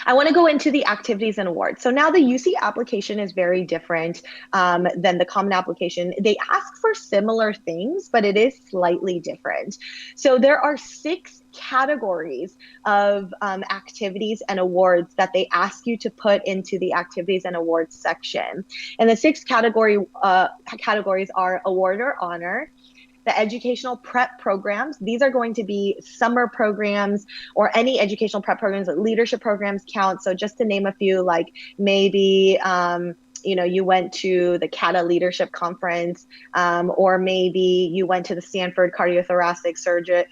I want to go into the activities and awards. So now the UC application is very different than the common application. They ask for similar things, but it is slightly different. So there are 6 categories of activities and awards that they ask you to put into the activities and awards section. And the 6 categories are award or honor, the educational prep programs. These are going to be summer programs or any educational prep programs. Leadership programs count. So just to name a few, like maybe you went to the CATA Leadership Conference, or maybe you went to the Stanford Cardiothoracic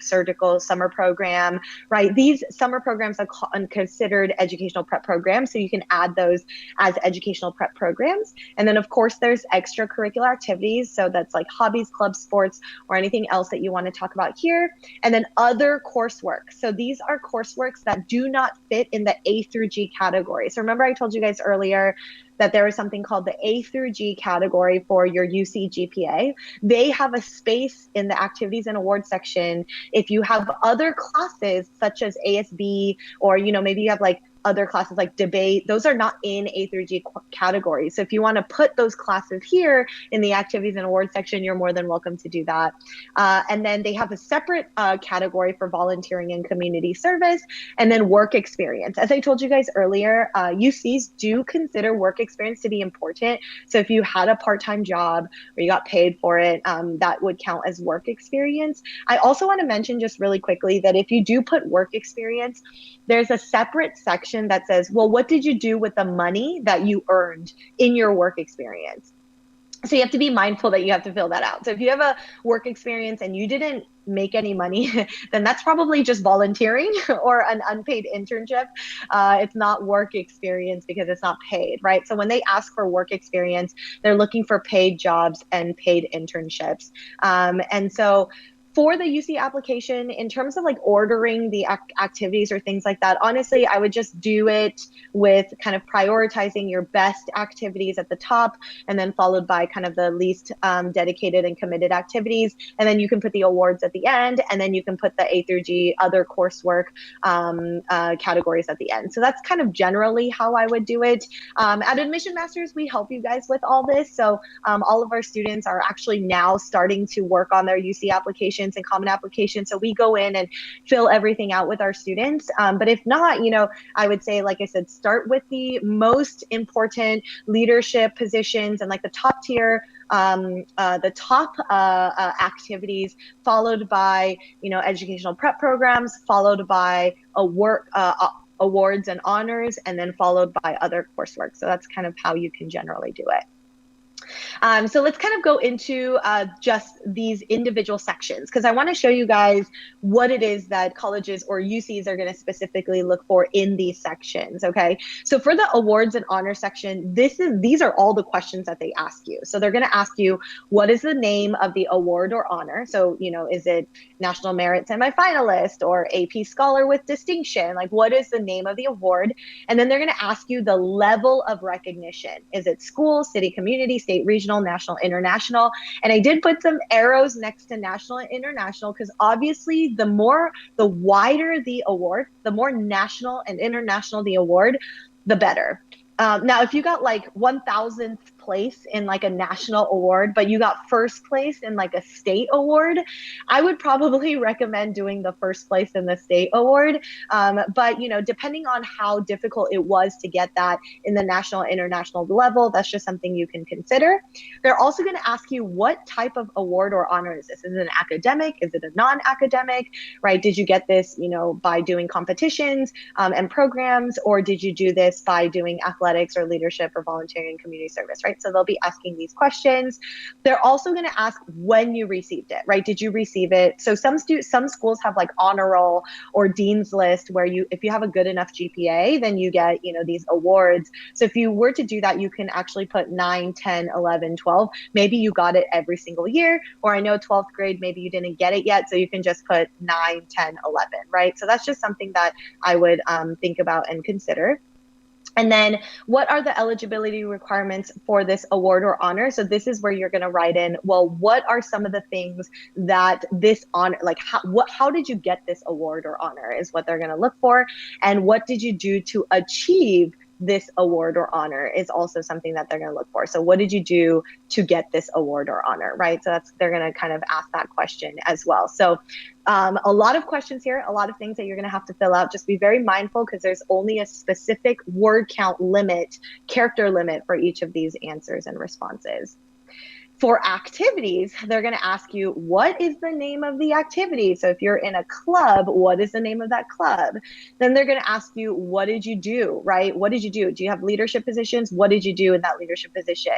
Surgical Summer Program, right? These summer programs are considered educational prep programs, so you can add those as educational prep programs. And then, of course, there's extracurricular activities, so that's like hobbies, clubs, sports, or anything else that you want to talk about here. And then other coursework. So these are courseworks that do not fit in the A through G category. So remember I told you guys earlier that there is something called the A through G category for your UC GPA. They have a space in the activities and awards section. If you have other classes such as ASB, or maybe you have like other classes like debate, those are not in A through G categories. So if you want to put those classes here in the activities and awards section, you're more than welcome to do that. And then they have a separate category for volunteering and community service, and then work experience. As I told you guys earlier, UCs do consider work experience to be important. So if you had a part-time job or you got paid for it, that would count as work experience. I also want to mention just really quickly that if you do put work experience, there's a separate section that says, well, what did you do with the money that you earned in your work experience? So you have to be mindful that you have to fill that out. So if you have a work experience and you didn't make any money, then that's probably just volunteering or an unpaid internship. It's not work experience because it's not paid, right? So when they ask for work experience, they're looking for paid jobs and paid internships. And so for the UC application, in terms of like ordering the activities or things like that, honestly, I would just do it with kind of prioritizing your best activities at the top, and then followed by kind of the least dedicated and committed activities. And then you can put the awards at the end, and then you can put the A through G other coursework categories at the end. So that's kind of generally how I would do it. At Admission Masters, we help you guys with all this. So all of our students are actually now starting to work on their UC application and common applications. So we go in and fill everything out with our students. But if not, I would say, like I said, start with the most important leadership positions and like the top tier, activities, followed by, educational prep programs, followed by awards and honors, and then followed by other coursework. So that's kind of how you can generally do it. So let's kind of go into just these individual sections, because I want to show you guys what it is that colleges or UCs are going to specifically look for in these sections. Okay, so for the awards and honor section, these are all the questions that they ask you. So they're going to ask you, what is the name of the award or honor? So, is it National Merit Semifinalist or AP Scholar with Distinction? Like, what is the name of the award? And then they're going to ask you the level of recognition. Is it school, city, community, state, regional, national, international? And I did put some arrows next to national and international, because obviously the wider the award, the more national and international the award, the better. Now, if you got like 1,000th place in like a national award, but you got first place in like a state award, I would probably recommend doing the first place in the state award. But, depending on how difficult it was to get that in the national, international level, that's just something you can consider. They're also going to ask you, what type of award or honor is this? Is it an academic? Is it a non-academic, right? Did you get this, by doing competitions and programs, or did you do this by doing athletics or leadership or volunteering and community service, right? So they'll be asking these questions. They're also going to ask when you received it, right? Did you receive it? So some schools have like honor roll or dean's list, where if you have a good enough GPA, then you get, these awards. So if you were to do that, you can actually put 9, 10, 11, 12. Maybe you got it every single year, or I know 12th grade, maybe you didn't get it yet. So you can just put 9, 10, 11, right? So that's just something that I would think about and consider. And then what are the eligibility requirements for this award or honor? So this is where you're going to write in, well, what are some of the things that this honor, like how did you get this award or honor is what they're going to look for. And what did you do to achieve this award or honor is also something that they're going to look for. So what did you do to get this award or honor, right? So they're going to kind of ask that question as well. So a lot of questions here, a lot of things that you're going to have to fill out. Just be very mindful because there's only a specific word count limit, character limit for each of these answers and responses. For activities, they're going to ask you, what is the name of the activity? So if you're in a club, what is the name of that club? Then they're going to ask you, what did you do, right? What did you do? Do you have leadership positions? What did you do in that leadership position?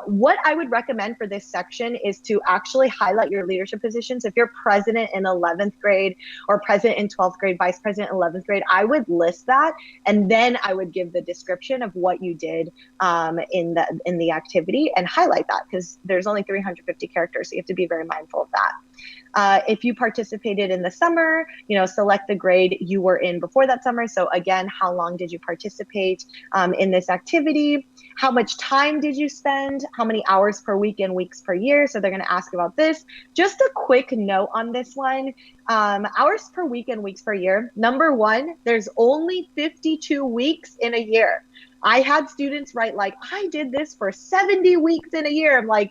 What I would recommend for this section is to actually highlight your leadership positions. If you're president in 11th grade or president in 12th grade, vice president in 11th grade, I would list that. And then I would give the description of what you did in the activity and highlight that, because there's only 350 characters, so you have to be very mindful of that. If you participated in the summer, select the grade you were in before that summer. So again, how long did you participate in this activity? How much time did you spend? How many hours per week and weeks per year? So they're going to ask about this. Just a quick note on this one. Hours per week and weeks per year. Number one, there's only 52 weeks in a year. I had students write like, I did this for 70 weeks in a year. I'm like,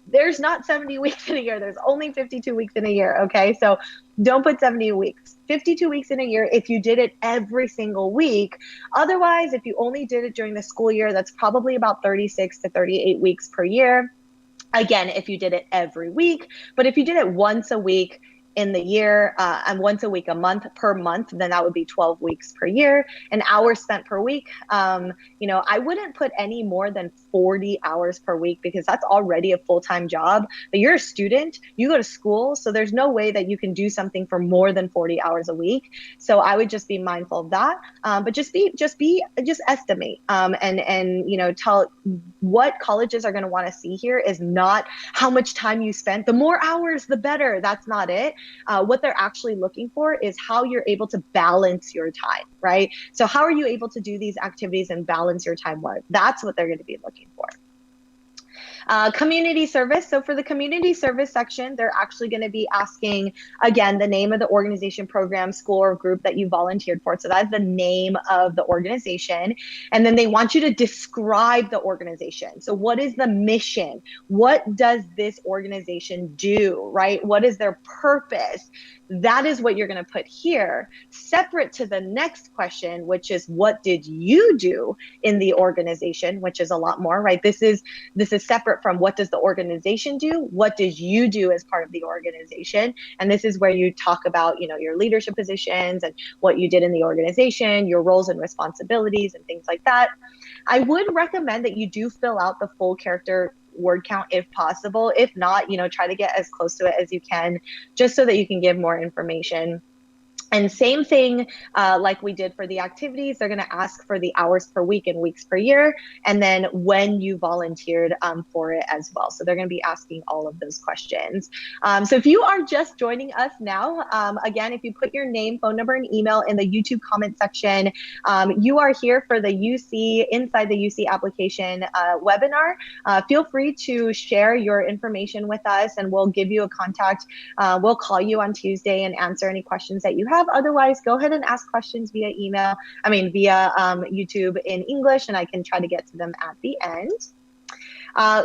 there's not 70 weeks in a year. There's only 52 weeks in a year. Okay. So don't put 70 weeks, 52 weeks in a year if you did it every single week. Otherwise, if you only did it during the school year, that's probably about 36 to 38 weeks per year. Again, if you did it every week, but if you did it once a week in the year and once a week a month per month, then that would be 12 weeks per year. An hour spent per week, I wouldn't put any more than 40 hours per week because that's already a full-time job. But you're a student, you go to school, so there's no way that you can do something for more than 40 hours a week. So I would just be mindful of that. But just estimate and tell what colleges are going to want to see here is not how much time you spent. The more hours, the better. That's not it. What they're actually looking for is how you're able to balance your time, right? So how are you able to do these activities and balance your time well? That's what they're going to be looking for. Community service. So for the community service section, they're actually going to be asking, again, the name of the organization, program, school, or group that you volunteered for. So that's the name of the organization. And then they want you to describe the organization. So what is the mission? What does this organization do, right? What is their purpose? That is what you're going to put here, separate to the next question, which is what did you do in the organization, which is a lot more, right? This is separate from what does the organization do? What did you do as part of the organization? And this is where you talk about, your leadership positions and what you did in the organization, your roles and responsibilities and things like that. I would recommend that you do fill out the full character word count if possible. If not, try to get as close to it as you can, just so that you can give more information. And same thing, like we did for the activities, they're going to ask for the hours per week and weeks per year, and then when you volunteered for it as well. So they're going to be asking all of those questions. So if you are just joining us now, again, if you put your name, phone number, and email in the YouTube comment section, you are here for the Inside the UC Application webinar. Feel free to share your information with us, and we'll give you a contact. We'll call you on Tuesday and answer any questions that you have. Otherwise, go ahead and ask questions via YouTube in English, and I can try to get to them at the end.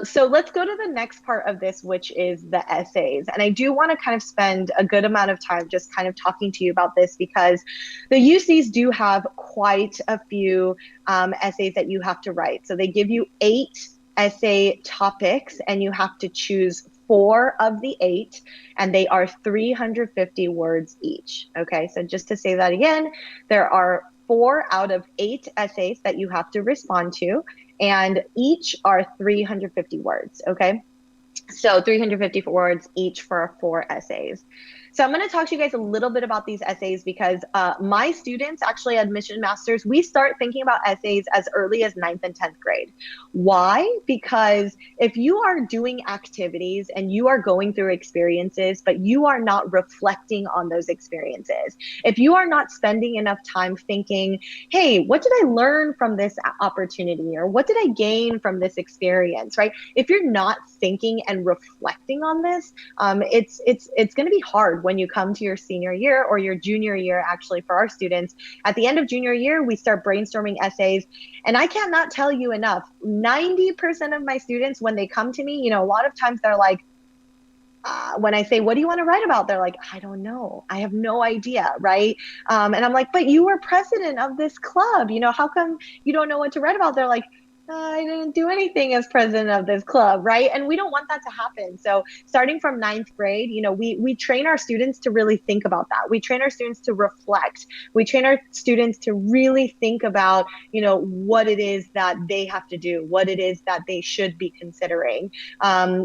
So let's go to the next part of this, which is the essays. And I do want to kind of spend a good amount of time just kind of talking to you about this, because the UCs do have quite a few essays that you have to write. So they give you 8 essay topics, and you have to choose 4 of the 8, and they are 350 words each. Okay, so just to say that again, there are 4 out of 8 essays that you have to respond to, and each are 350 words. Okay, so 350 words each for 4 essays. So I'm going to talk to you guys a little bit about these essays because my students, actually admission masters, we start thinking about essays as early as 9th and 10th grade. Why? Because if you are doing activities and you are going through experiences, but you are not reflecting on those experiences, if you are not spending enough time thinking, hey, what did I learn from this opportunity? Or what did I gain from this experience, right? If you're not thinking and reflecting on this, it's going to be hard when you come to your senior year or your junior year. Actually, for our students, at the end of junior year, we start brainstorming essays. And I cannot tell you enough, 90% of my students, when they come to me, a lot of times they're like, when I say, what do you want to write about? They're like, I don't know. I have no idea, right? And I'm like, but you were president of this club. How come you don't know what to write about? They're like, I didn't do anything as president of this club, right? And we don't want that to happen. So starting from 9th grade, we train our students to really think about that. We train our students to reflect. We train our students to really think about, what it is that they have to do, what it is that they should be considering.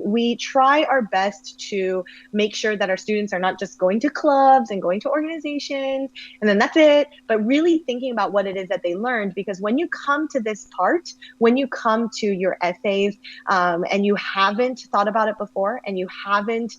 We try our best to make sure that our students are not just going to clubs and going to organizations and then that's it, but really thinking about what it is that they learned. Because when you come to this part, when you come to your essays and you haven't thought about it before and you haven't,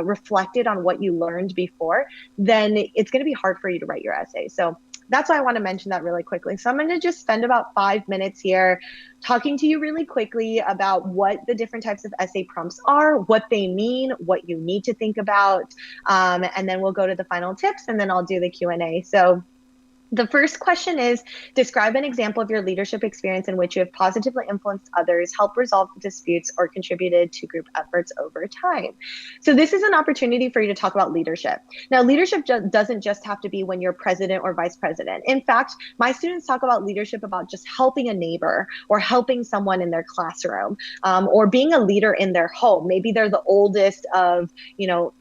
reflected on what you learned before, then it's going to be hard for you to write your essay. So that's why I want to mention that really quickly. So I'm going to just spend about 5 minutes here talking to you really quickly about what the different types of essay prompts are, what they mean, what you need to think about, and then we'll go to the final tips and then I'll do the Q&A. So the first question is, describe an example of your leadership experience in which you have positively influenced others, helped resolve disputes, or contributed to group efforts over time. So this is an opportunity for you to talk about leadership. Now, leadership doesn't just have to be when you're president or vice president. In fact, my students talk about leadership about just helping a neighbor or helping someone in their classroom or being a leader in their home. Maybe they're the oldest of,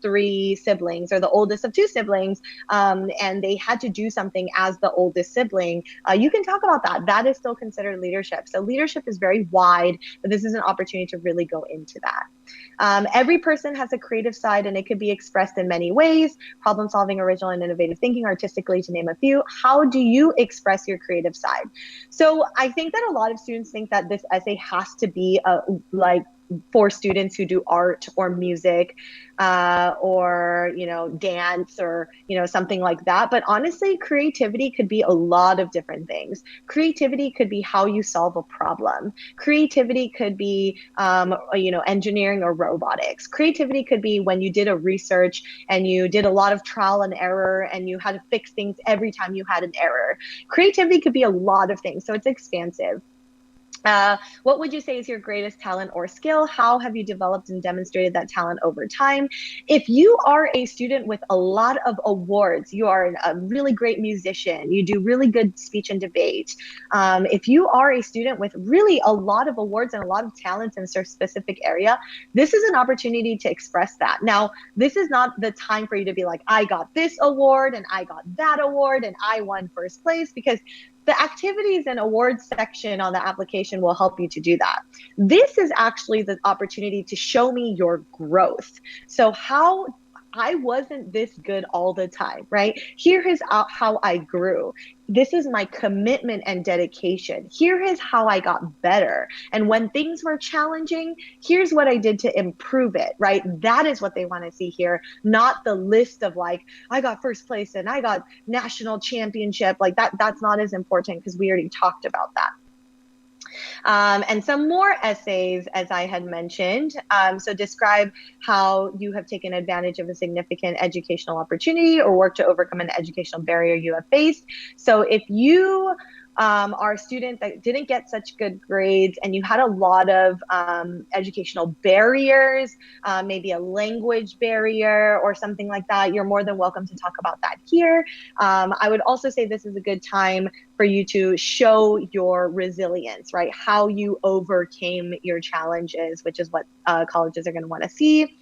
3 siblings or the oldest of 2 siblings, and they had to do something as the oldest sibling. You can talk about that. That is still considered leadership. So leadership is very wide, but this is an opportunity to really go into that. Every person has a creative side and it could be expressed in many ways: problem solving, original and innovative thinking, artistically, to name a few. How do you express your creative side? So I think that a lot of students think that this essay has to be for students who do art or music or dance or something like that. But honestly, creativity could be a lot of different things. Creativity could be how you solve a problem. Creativity could be engineering or robotics. Creativity could be when you did a research and you did a lot of trial and error and you had to fix things every time you had an error. Creativity could be a lot of things, so it's expansive. What would you say is your greatest talent or skill? How have you developed and demonstrated that talent over time? If you are a student with a lot of awards, you are a really great musician, you do really good speech and debate. If you are a student with really a lot of awards and a lot of talents in a specific area, this is an opportunity to express that. Now, this is not the time for you to be like, I got this award and I got that award and I won first place, because the activities and awards section on the application will help you to do that. This is actually the opportunity to show me your growth. So how I wasn't this good all the time, right? Here is how I grew. This is my commitment and dedication. Here is how I got better. And when things were challenging, here's what I did to improve it, right? That is what they want to see here, not the list of like, I got first place and I got national championship. Like that's not as important because we already talked about that. And some more essays, as I had mentioned. So describe how you have taken advantage of a significant educational opportunity or worked to overcome an educational barrier you have faced. So if you are a student that didn't get such good grades and you had a lot of educational barriers, maybe a language barrier or something like that, you're more than welcome to talk about that here. I would also say this is a good time for you to show your resilience, right? How you overcame your challenges, which is what colleges are going to want to see.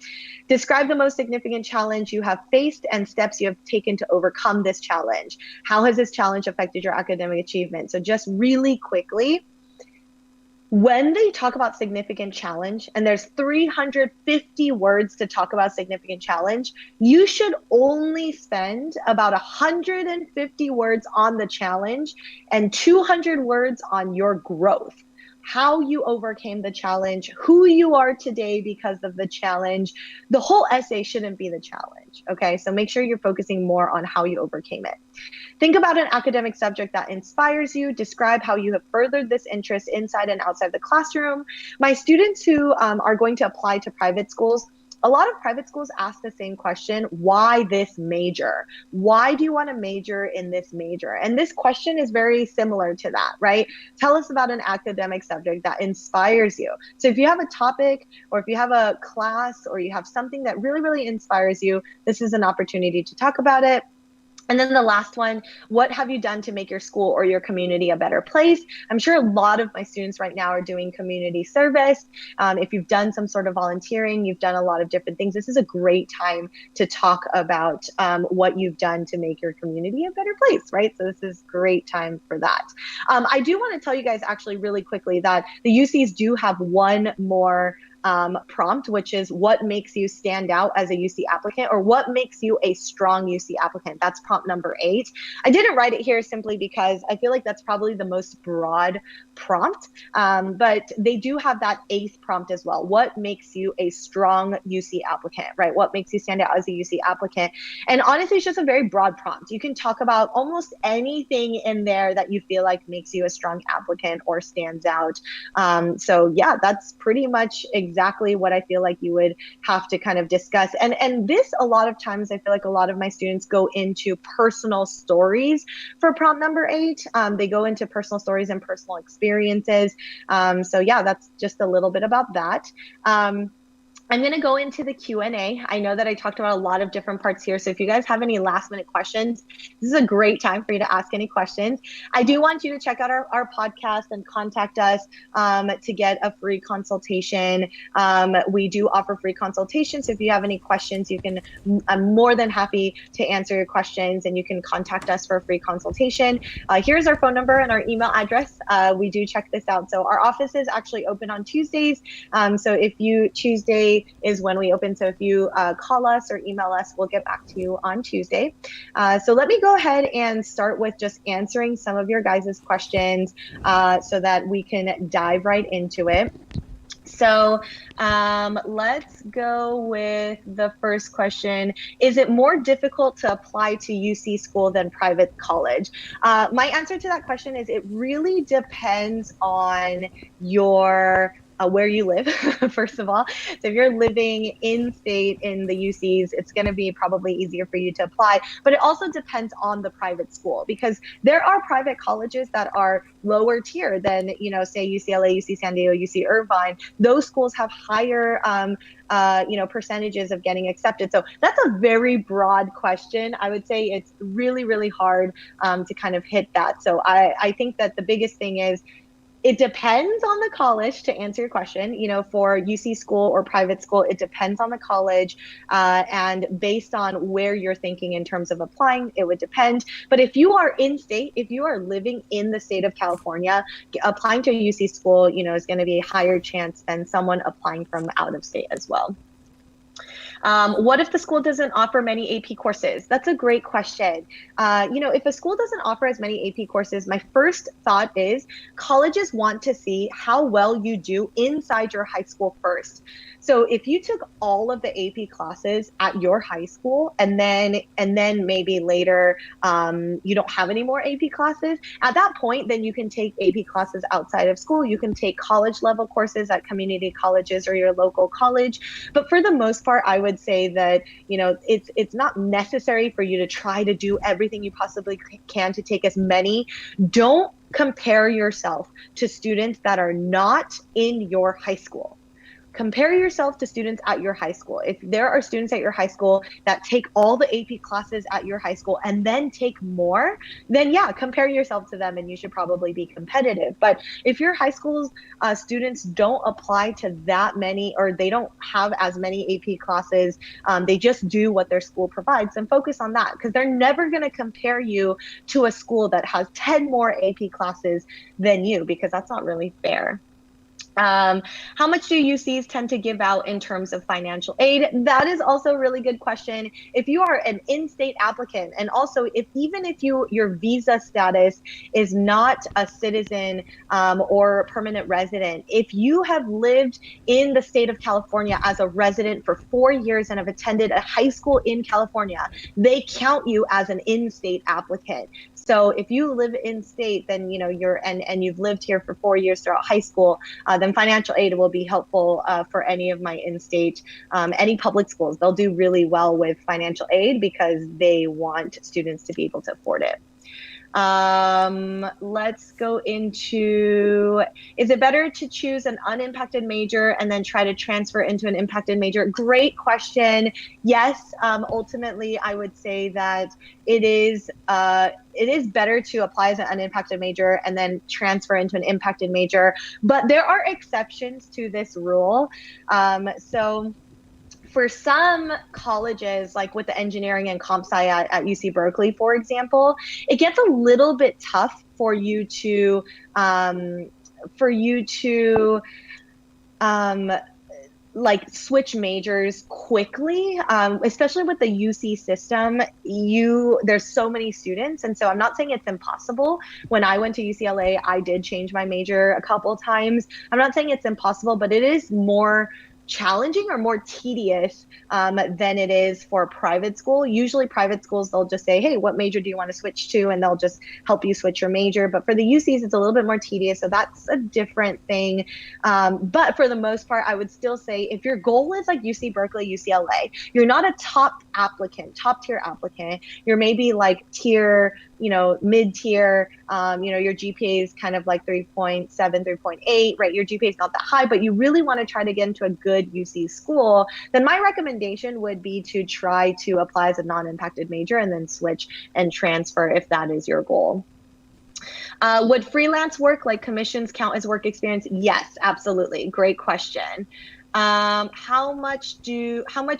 Describe the most significant challenge you have faced and steps you have taken to overcome this challenge. How has this challenge affected your academic achievement? So just really quickly, When they talk about significant challenge and there's 350 words to talk about significant challenge, you should only spend about 150 words on the challenge and 200 words on your growth. How you overcame the challenge, who you are today because of the challenge. The whole essay shouldn't be the challenge, okay? So make sure you're focusing more on how you overcame it. Think about an academic subject that inspires you. Describe how you have furthered this interest inside and outside the classroom. My students who are going to apply to private schools, a lot of private schools ask the same question: why this major? Why do you want to major in this major? And this question is very similar to that, right? Tell us about an academic subject that inspires you. So if you have a topic, or if you have a class, or you have something that really, really inspires you, this is an opportunity to talk about it. And then the last one, what have you done to make your school or your community a better place? I'm sure a lot of my students right now are doing community service. If you've done some sort of volunteering, you've done a lot of different things, this is a great time to talk about what you've done to make your community a better place, right? So this is a great time for that. I do want to tell you guys actually really quickly that the UCs do have one more prompt, which is what makes you stand out as a UC applicant, or what makes you a strong UC applicant. That's prompt number 8. I didn't write it here simply because I feel like that's probably the most broad prompt, but they do have that 8th prompt as well. What makes you a strong UC applicant, right? What makes you stand out as a UC applicant? And honestly, it's just a very broad prompt. You can talk about almost anything in there that you feel like makes you a strong applicant or stands out. So yeah, that's pretty much exactly what I feel like you would have to kind of discuss. And this, a lot of times, I feel like a lot of my students go into personal stories for prompt number 8. They go into personal stories and personal experiences. So yeah, that's just a little bit about that. I'm going to go into the Q&A. I know that I talked about a lot of different parts here. So if you guys have any last minute questions, this is a great time for you to ask any questions. I do want you to check out our podcast and contact us to get a free consultation. We do offer free consultations. So if you have any questions, I'm more than happy to answer your questions, and you can contact us for a free consultation. Here's our phone number and our email address. We do check this out. So our office is actually open on Tuesdays. So if you Tuesday is when we open. So if you call us or email us, we'll get back to you on Tuesday. So let me go ahead and start with just answering some of your guys' questions so that we can dive right into it. So let's go with the first question. Is it more difficult to apply to UC school than private college? My answer to that question is it really depends on your where you live, first of all. So if you're living in state in the UCs, it's going to be probably easier for you to apply. But it also depends on the private school, because there are private colleges that are lower tier than, say UCLA, UC San Diego, UC Irvine. Those schools have higher percentages of getting accepted. So that's a very broad question. I would say it's really, really hard to kind of hit that. So I think that the biggest thing is, it depends on the college, to answer your question. For UC school or private school, it depends on the college, and based on where you're thinking in terms of applying, it would depend. But if you are in state, if you are living in the state of California, applying to a UC school, is going to be a higher chance than someone applying from out of state as well. What if the school doesn't offer many AP courses? That's a great question. If a school doesn't offer as many AP courses, my first thought is colleges want to see how well you do inside your high school first. So if you took all of the AP classes at your high school and then maybe later you don't have any more AP classes, at that point, then you can take AP classes outside of school. You can take college level courses at community colleges or your local college. But for the most part, I would say that, it's not necessary for you to try to do everything you possibly can to take as many. Don't compare yourself to students that are not in your high school. Compare yourself to students at your high school. If there are students at your high school that take all the AP classes at your high school and then take more, then yeah, compare yourself to them and you should probably be competitive. But if your high school's students don't apply to that many, or they don't have as many AP classes, they just do what their school provides, then focus on that, because they're never going to compare you to a school that has 10 more AP classes than you, because that's not really fair. How much do UCs tend to give out in terms of financial aid? That is also a really good question. If you are an in-state applicant, and also even if your visa status is not a citizen or permanent resident, if you have lived in the state of California as a resident for 4 years and have attended a high school in California, they count you as an in-state applicant. So if you live in state, then and you've lived here for 4 years throughout high school, then financial aid will be helpful for any of my in-state, any public schools. They'll do really well with financial aid because they want students to be able to afford it. Let's go into, is it better to choose an unimpacted major and then try to transfer into an impacted major? Great question. Yes, ultimately, I would say that it is better to apply as an unimpacted major and then transfer into an impacted major, but there are exceptions to this rule. So for some colleges, like with the engineering and comp sci at UC Berkeley, for example, it gets a little bit tough for you to like switch majors quickly, especially with the UC system. There's so many students, and so I'm not saying it's impossible. When I went to UCLA, I did change my major a couple times. I'm not saying it's impossible, but it is more challenging or more tedious than it is for private school. Usually private schools, they'll just say, hey, what major do you want to switch to? And they'll just help you switch your major. But for the UCs, it's a little bit more tedious. So that's a different thing. But for the most part, I would still say if your goal is like UC Berkeley, UCLA, you're not a top tier applicant. You're maybe like tier, mid-tier, your GPA is kind of like 3.7, 3.8, right? Your GPA is not that high, but you really want to try to get into a good UC school, then my recommendation would be to try to apply as a non-impacted major and then switch and transfer if that is your goal. Would freelance work like commissions count as work experience? Yes, absolutely. Great question. How much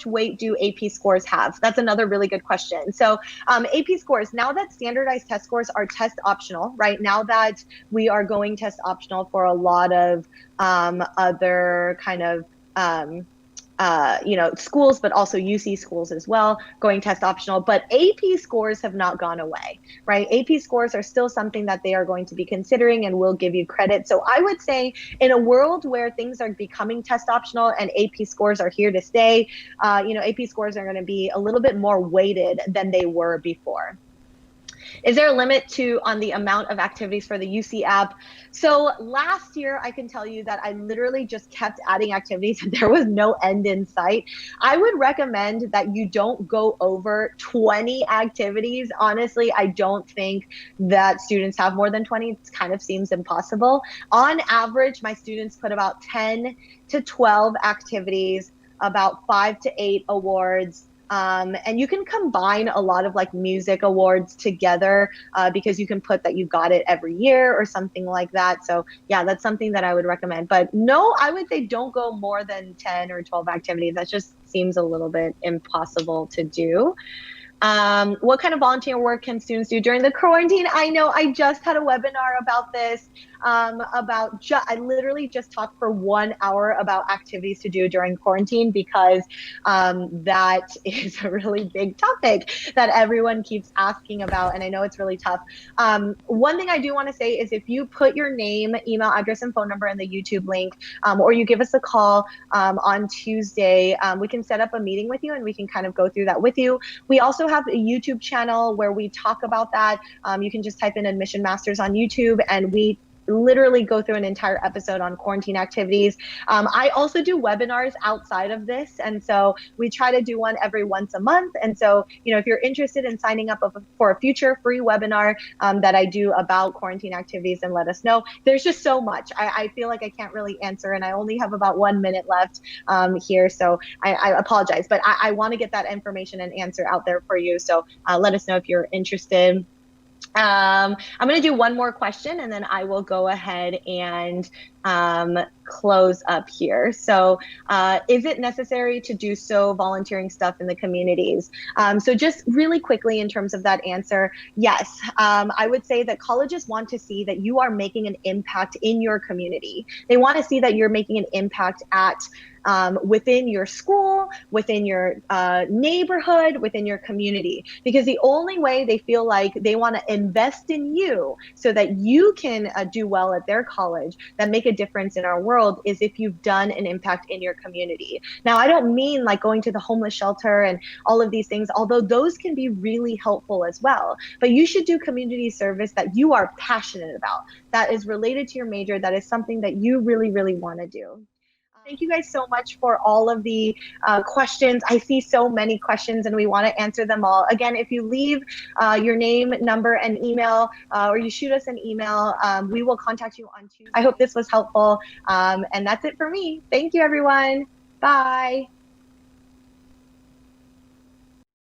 weight do AP scores have? That's another really good question. So AP scores, now that standardized test scores are test optional, right? Now that we are going test optional for a lot of other kind of schools, but also UC schools as well, going test optional. But AP scores have not gone away, right? AP scores are still something that they are going to be considering and will give you credit. So I would say in a world where things are becoming test optional and AP scores are here to stay, AP scores are going to be a little bit more weighted than they were before. Is there a limit on the amount of activities for the UC app? So last year, I can tell you that I literally just kept adding activities and there was no end in sight. I would recommend that you don't go over 20 activities. Honestly, I don't think that students have more than 20. It kind of seems impossible. On average, my students put about 10 to 12 activities, about 5 to 8 awards. And you can combine a lot of like music awards together because you can put that you got it every year or something like that. So yeah, that's something that I would recommend. But no, I would say don't go more than 10 or 12 activities. That just seems a little bit impossible to do. What kind of volunteer work can students do during the quarantine? I know I just had a webinar about this, I literally just talked for 1 hour about activities to do during quarantine because that is a really big topic that everyone keeps asking about, and I know it's really tough. One thing I do want to say is if you put your name, email address, and phone number in the YouTube link, or you give us a call on Tuesday, we can set up a meeting with you and we can kind of go through that with you. We also have a YouTube channel where we talk about that. You can just type in Admission Masters on YouTube and we literally go through an entire episode on quarantine activities. I also do webinars outside of this. And so we try to do one every once a month. And so, if you're interested in signing up for a future free webinar that I do about quarantine activities, then let us know. There's just so much. I feel like I can't really answer and I only have about 1 minute left here. So I apologize, but I want to get that information and answer out there for you. So let us know if you're interested. I'm going to do one more question and then I will go ahead and close up here. So, is it necessary to do so volunteering stuff in the communities? So, just really quickly in terms of that answer, yes. I would say that colleges want to see that you are making an impact in your community. They want to see that you're making an impact at within your school, within your neighborhood, within your community. Because the only way they feel like they want to invest in you so that you can do well at their college, that make a difference in our world, is if you've done an impact in your community. Now, I don't mean like going to the homeless shelter and all of these things, although those can be really helpful as well. But you should do community service that you are passionate about, that is related to your major, that is something that you really, really want to do. Thank you guys so much for all of the questions. I see so many questions and we want to answer them all. Again, if you leave your name, number, and email, or you shoot us an email, we will contact you on Tuesday. I hope this was helpful. And that's it for me. Thank you, everyone. Bye.